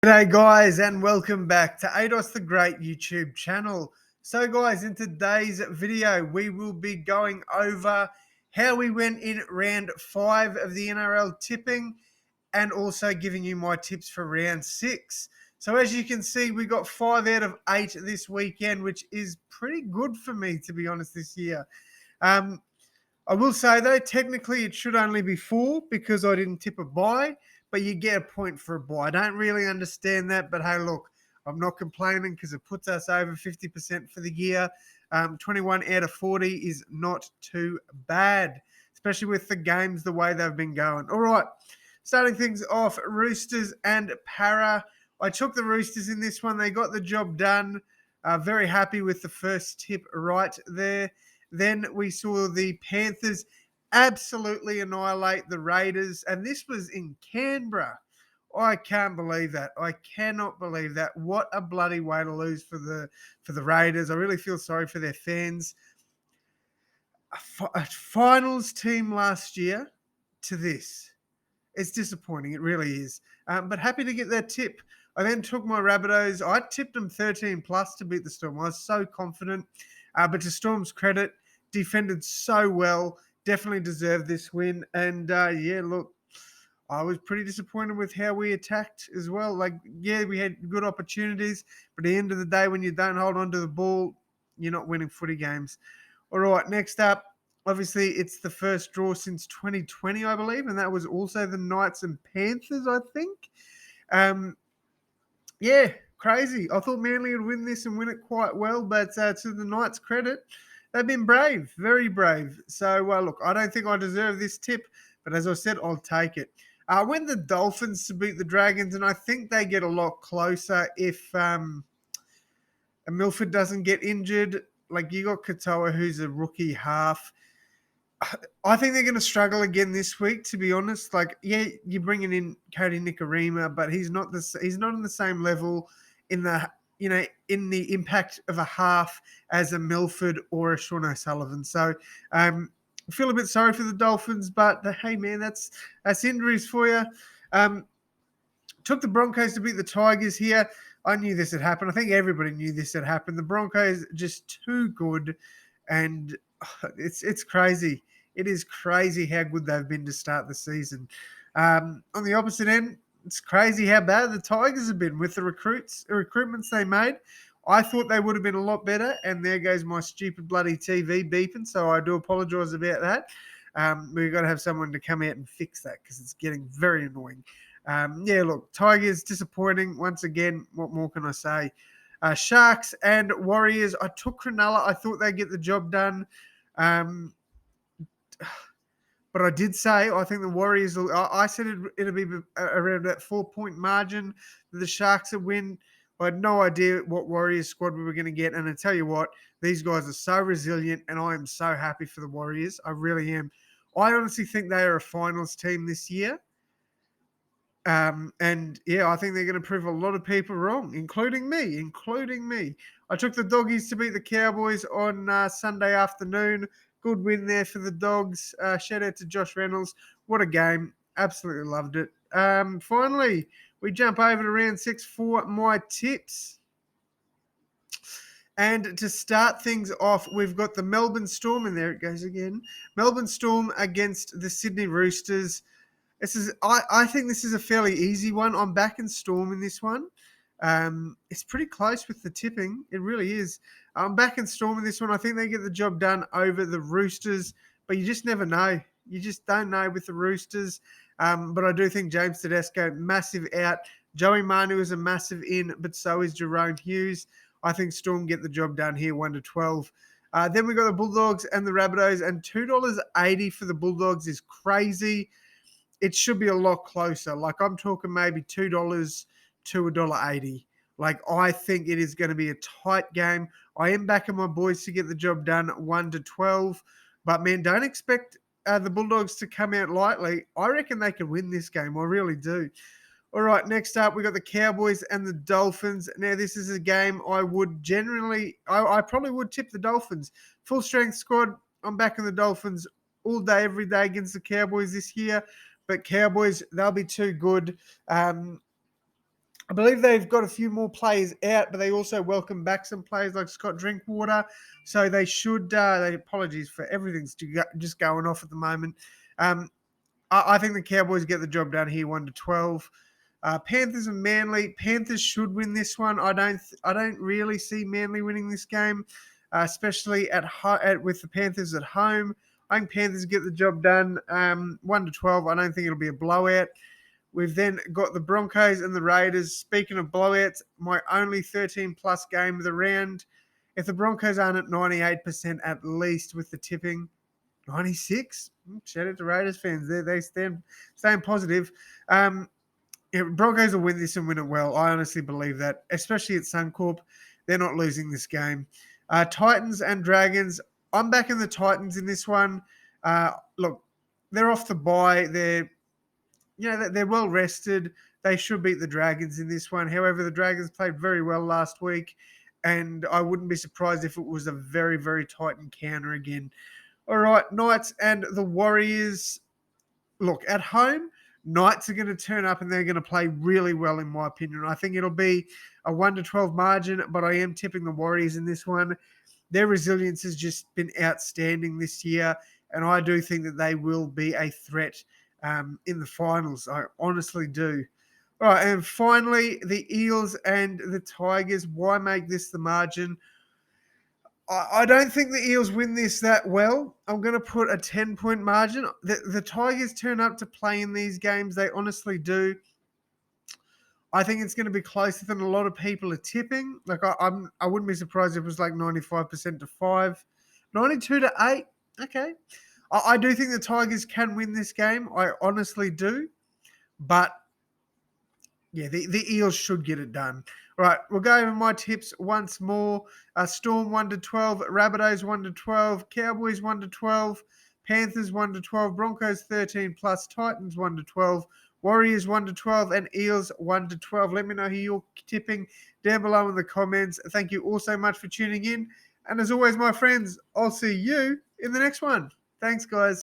G'day guys and welcome back to AdosTheGreat YouTube channel. So guys, in today's video we will be going over how we went in round 5 of the NRL tipping and also giving you my tips for round 6. So as you can see, we got 5 out of 8 this weekend, which is pretty good for me, to be honest, this year. I will say though, technically it should only be 4 because I didn't tip a buy, but you get a point for a buy. I don't really understand that, but hey, look, I'm not complaining because it puts us over 50% for the year. 21 out of 40 is not too bad, especially with the games the way they've been going. All right, starting things off, Roosters and Para. I took the Roosters in this one. They got the job done. Very happy with the first tip right there. Then we saw the Panthers absolutely annihilate the Raiders, and this was in Canberra. I can't believe that. I cannot believe that. What a bloody way to lose for the Raiders. I really feel sorry for their fans. A finals team last year to this. It's disappointing. It really is. But happy to get that tip. I then took my Rabbitohs. I tipped them 13 plus to beat the Storm. I was so confident. But to Storm's credit, defended so well. Definitely deserved this win. And yeah, look, I was pretty disappointed with how we attacked as well. Like, yeah, we had good opportunities, but at the end of the day, when you don't hold on to the ball, you're not winning footy games. All right, next up, obviously, it's the first draw since 2020, I believe, and that was also the Knights and Panthers, I think. Um, yeah, crazy. I thought Manly would win this and win it quite well, but to the Knights' credit, they've been brave, very brave. So, look, I don't think I deserve this tip, but as I said, I'll take it. When the Dolphins to beat the Dragons, and I think they get a lot closer if Milford doesn't get injured. Like, you got Katoa, who's a rookie half. I think they're going to struggle again this week. To be honest, like, yeah, you're bringing in Cody Nikorima, but he's not on the same level in the in the impact of a half as a Milford or a Sean O'Sullivan. So I feel a bit sorry for the Dolphins, but hey, man, that's injuries for you. Took the Broncos to beat the Tigers here. I knew this had happened. I think everybody knew this had happened. The Broncos just too good, and it's crazy. It is crazy how good they've been to start the season. On the opposite end, it's crazy how bad the Tigers have been with the recruitments they made. I thought they would have been a lot better, and there goes my stupid bloody TV beeping. So I do apologise about that. We've got to have someone to come out and fix that because it's getting very annoying. Yeah, look, Tigers disappointing once again. What more can I say? Sharks and Warriors. I took Cronulla. I thought they'd get the job done. Um, but I did say I think the Warriors will. I said it'll be around that 4-point margin that the Sharks would win. I had no idea what Warriors squad we were going to get. And I tell you what, these guys are so resilient, and I am so happy for the Warriors. I really am. I honestly think they are a finals team this year. And yeah, I think they're going to prove a lot of people wrong, including me. I took the Doggies to beat the Cowboys on Sunday afternoon. Good win there for the Dogs. Shout out to Josh Reynolds. What a game. Absolutely loved it. Finally, we jump over to round 6 for my tips. And to start things off, we've got the Melbourne Storm, and there it goes again. Melbourne Storm against the Sydney Roosters. I think this is a fairly easy one. I'm backing Storm in this one. It's pretty close with the tipping. It really is. I'm backing Storm in this one. I think they get the job done over the Roosters, but you just never know. You just don't know with the Roosters. But I do think James Tedesco, massive out. Joey Manu is a massive in, but so is Jerome Hughes. I think Storm get the job done here, 1-12. Then we got the Bulldogs and the Rabbitohs, and $2.80 for the Bulldogs is crazy. It should be a lot closer. Like, I'm talking maybe $2 to $1.80. Like, I think it is going to be a tight game. I am backing my boys to get the job done 1-12. But, man, don't expect the Bulldogs to come out lightly. I reckon they can win this game. I really do. All right, next up, we got the Cowboys and the Dolphins. Now, this is a game I would I probably would tip the Dolphins. Full strength squad. I'm backing the Dolphins all day, every day against the Cowboys this year. But Cowboys, they'll be too good. I I believe they've got a few more players out, but they also welcome back some players like Scott Drinkwater. So they should. Apologies for everything's just going off at the moment. Um, I think the Cowboys get the job done here, 1-12. Panthers and Manly. Panthers should win this one. I don't really see Manly winning this game, especially with the Panthers at home. I think Panthers get the job done. 1-12. I don't think it'll be a blowout. We've then got the Broncos and the Raiders. Speaking of blowouts, my only 13 plus game of the round. If the Broncos aren't at 98% at least with the tipping, 96. Shout out to Raiders fans. They staying positive. Yeah, Broncos will win this and win it well. I honestly believe that, especially at Suncorp. They're not losing this game. Titans and Dragons. I'm backing the Titans in this one. Look, they're off the bye. They're well rested. They should beat the Dragons in this one. However, the Dragons played very well last week, and I wouldn't be surprised if it was a very, very tight encounter again. All right, Knights and the Warriors. Look, at home, Knights are going to turn up and they're going to play really well, in my opinion. I think it'll be a 1-12 margin, but I am tipping the Warriors in this one. Their resilience has just been outstanding this year, and I do think that they will be a threat in the finals. I honestly do. All right, and finally, the Eels and the Tigers. Why make this the margin? I don't think the Eels win this that well. I'm going to put a 10-point margin. The Tigers turn up to play in these games. They honestly do. I think it's going to be closer than a lot of people are tipping. Like I wouldn't be surprised if it was like 95% to 5, 92 to 8. Okay. I do think the Tigers can win this game. I honestly do. But yeah, the Eels should get it done. All right, we'll go over my tips once more. Storm 1-12, Rabbitohs 1-12, Cowboys 1-12, Panthers 1-12, Broncos 13 plus, Titans 1-12, Warriors 1-12, and Eels 1-12. Let me know who you're tipping down below in the comments. Thank you all so much for tuning in. And as always, my friends, I'll see you in the next one. Thanks, guys.